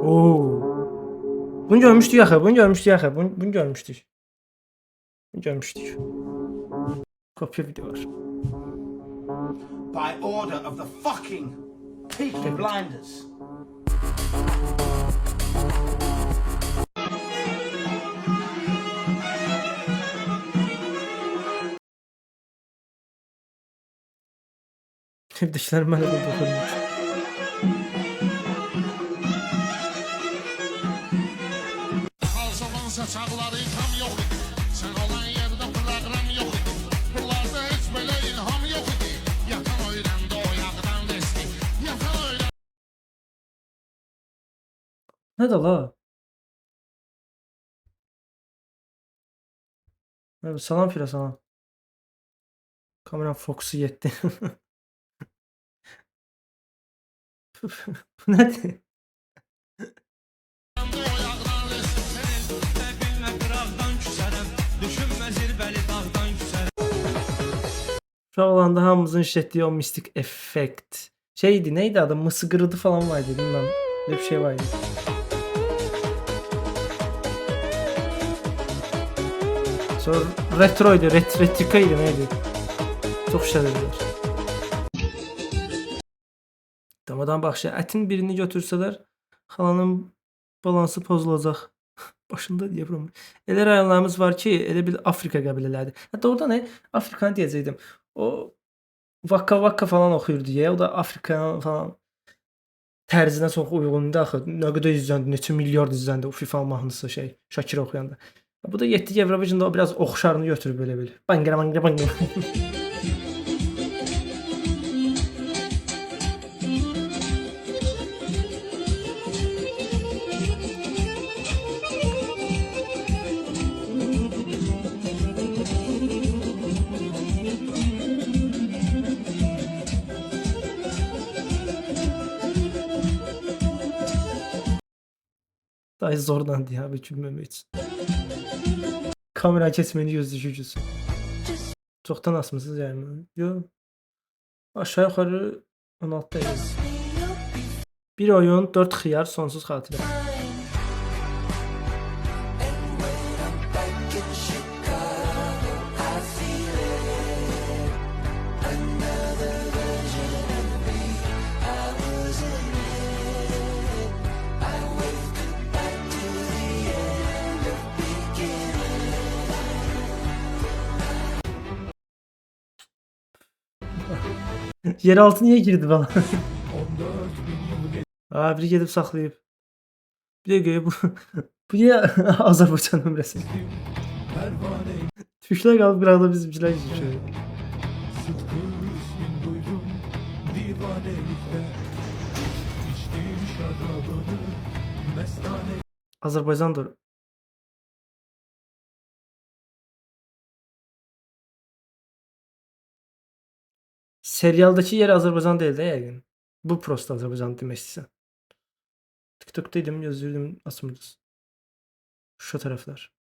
Oo. Bunu görmüştük axı, bunu görmüştük axı, bunu görmüştük. Bunu görmüştük. Kopya video var. By order of the fucking Peaky Blinders. Dişler mənə də dokunmuş. Saçaqları tam yox idi. Sən olan yerdə proqram yox idi. Bunlarda heç belə ilham yox idi. Yatan öyrəndi o yağdan vesti. Yatan öyrəndi. Nədir la? Salam Fira, salam. Kameram fokusu yetdi. Bu nədir? Uşaq olanda hamımızın işlətdiyi o mistik effekt. Şeydi, neydi adı? Mısı qırıdı falan vardı, bilmem. Öyle bir şey vardı. Sonra retroydu, retrikaydı neydi? Çok işlədilər. Damadan baxışa, ətin birini götürsələr, xalanın balansı pozulacaq. Başında deyirəm. Elə rayonlarımız var ki, elə bil Afrika qəbilələri. Hətta orada nə? Afrikanı deyəcəkdim. O Vakka Vakka falan oxuyurdu ya. O da Afrika falan tərzinə çox uyğundur axı. Nə qədər izləndi, neçə milyard izləndi o FIFA mahnısı şey, Şakir oxuyanda. Bu da 7 Eurovision'da o biraz oxşarını götürüb belə bil. Bangra bangra bangra. Daha zorlandı ya bir gülmeme için. Kamera kesmeni göz düşücüsü. Çoktan asmışsınız yani. Yo. Aşağı yukarı 16 değil. Bir oyun, 4 xiyar, sonsuz xatirə. Yeraltı niye girdi falan? Aa, biri gelip saklayıp. Bir de göğe bu. Bu niye Azerbaycan nömrəsi? Türkler kalıp biraz da bizimkiler şöyle. Azerbaycan'dır. Serialdaki yer Azerbaycan değil de yani. Bu prosto Azerbaycan demek istesen. TikTok'taydım, yazıyordum, asmırız. Şu taraflar.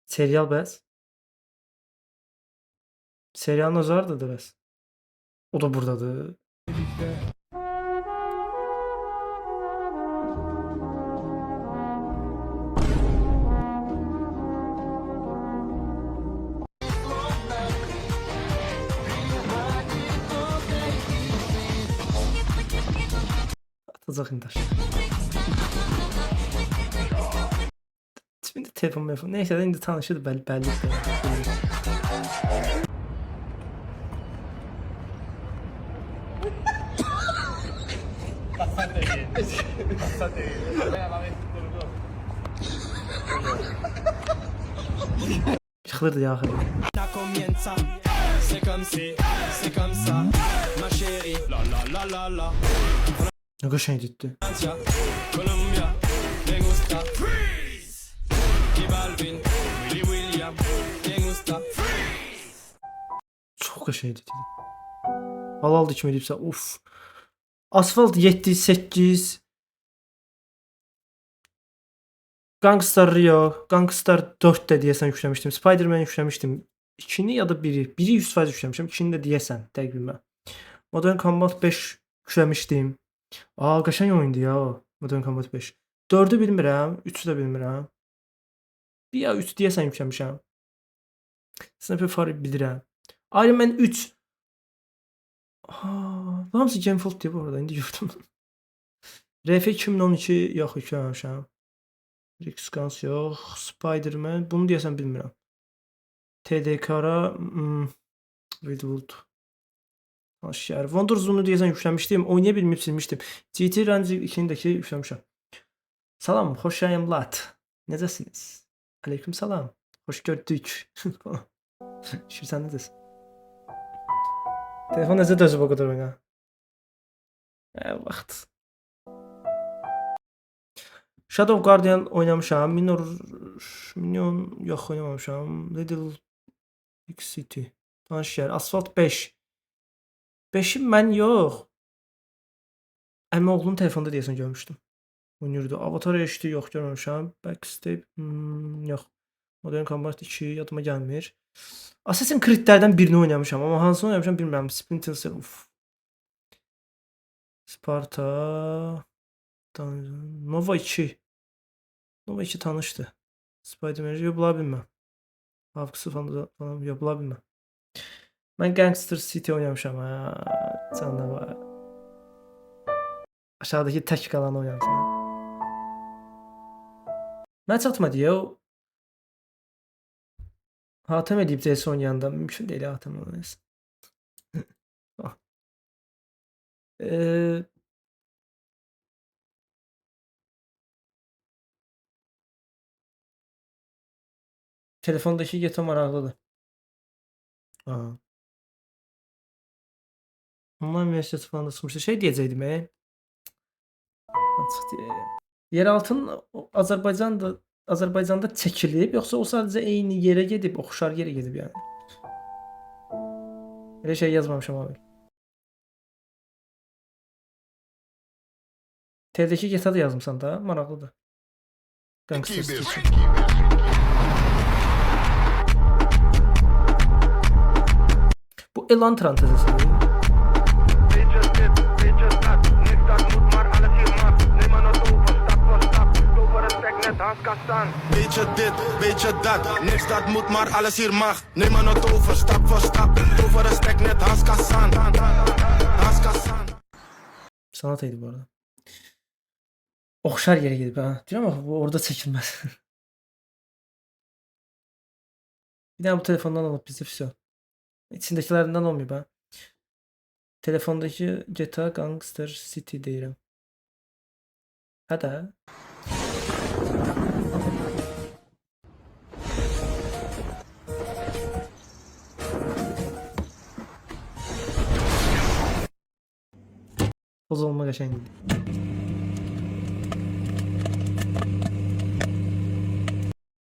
Serial bəs. Serialın özü oradadır bəs. O da buradadır. Atacak indaş. Tipinde telefon. Neyse indi tanışırdı belli. Yıkılırdı ya ahire. Ne kaşın gitti. Çok kaşın gitti. Halal dikme deyibsə, uf. Asfalt 7, 8. Gangstar Rio, Gangstar 4 də deyəsən yükləmişdim. Spider-Man yükləmişdim. 2-ni ya da 1-i. 1-i 100% yükləmişəm. 2-ni də deyəsən, dəqiq bilmirəm. Modern Combat 5 yükləmişdim. Qəşəng oyundu ya o. Modern Combat 5. 4-ü bilmirəm, 3-ü də bilmirəm. 1 ya 3 deyəsən yükləmişəm. Sniper Fire bilirəm. Iron Man 3. Hamısı Gamefold deyib orada, indi gördüm. RF 2012 yox yükləməmişəm. Rick Guns yox. Spider-Man, bunu deyəsən bilmirəm. TDK-ra Redwood. Aşağı. Wonder Zone'u deyəsən yükləmişdim. Oynaya bilməyib silmişdim. GT Ranger 2-ni də ki yükləmişəm. Salam, xoş yayımlar. Necəsiniz? Aleyküm salam. Xoş gördük. Şükür sən necəsən? Telefon necə dözüb o qədər oyuna? Vaxt. Shadow Guardian oynamışam. Minion yox oynamamışam. Little Big City. Tanış yer. Asphalt 5. 5'i mən yox. Əmi oğlunun telefonda deyəsən görmüşdüm. Oynayırdı. Avatar HD yox görməmişəm. Backstep yox. Modern Combat 2 yadıma gəlmir. Assassin's Creed'lərdən birini oynamışam, amma hansını oynamışam bilmirəm. Splinter Cell. Sparta. Nova 2. Nova 2 tanışdı. Spider-Man yox bula bilməm. Hafıqsı falan yox bula bilməm. Mən Gangster City oynamışam. Canına var. Aşağıdakı tək qalanı oynamışam. Mən çatmadı ya. Hatem edib CS oynayanda mümkün deyil hatem oynayasın. Telefondakı GTA maraqlıdır. Online versiyası falan da çıxmışdı. Şey deyəcəkdim. Yeraltın Azərbaycanda çəkilib, yoxsa o sadəcə eyni yerə gedib, oxşar yerə gedib yəni. Elə şey yazmamışam abi. TV'deki GTA da yazmışsan da, maraqlıdır. Gangster City. Bu Elan Trantezesi. Beetje dit, beetje dat, niks dat moet maar alles hier mag. Neem maar het over, stap voor stap, over respect net Hans Kassan. Hans Kassan. Sanat eydi bu arada. Oxşar yerə gedib ha. Deyirəm axı bu orada çəkilməz. Bir daha bu telefondan alıp bizde füsyon. İçindekilerinden olmuyor ha. Telefondaki GTA Gangster City deyirəm. Hadi. Bozulma qəşəng idi.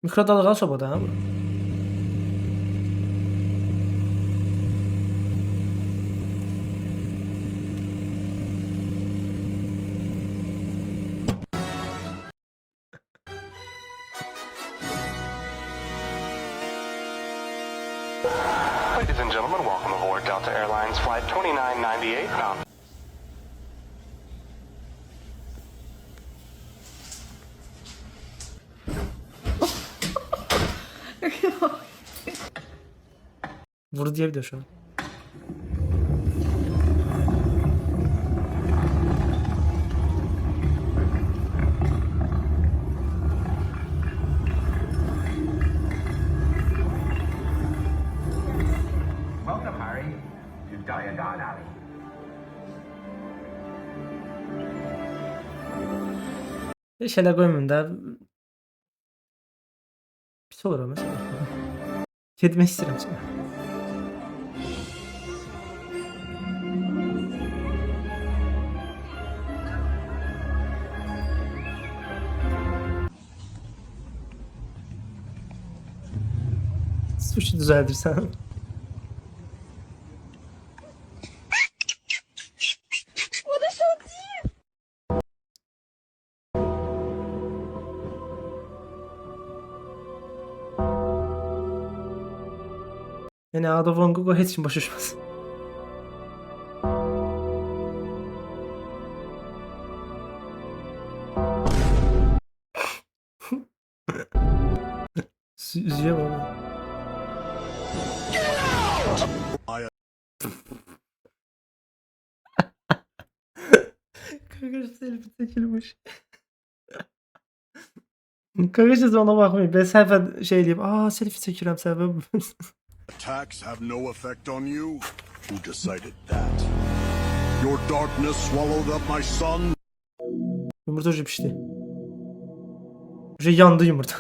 Mikrodalga sobada ha bu. Ladies and gentlemen, welcome aboard Delta Airlines Flight 2998 bound. Vur diyebilir şu an. Welcome, Harry, to Diagon Alley. Bir şeyler koymayayım da. Pis olur o mesela. Kedime isterim sonra. Sushi düzeltirsen. Yani Ada Von Gogh heç kim başa düşməz. Üzüye bak. Kanka selfie çekilmiş. Kanka siz ona bakmayın. Ben səhvən şey diyeyim. Selfie çəkirəm səhvən. Attacks have no effect on you? Who decided that? Your darkness swallowed up my son? Yumurta ucu pişti. Ucu yandı yumurta.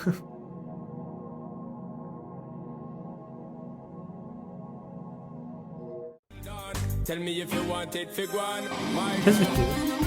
Tell me if you want it, fig one. Tez bitti.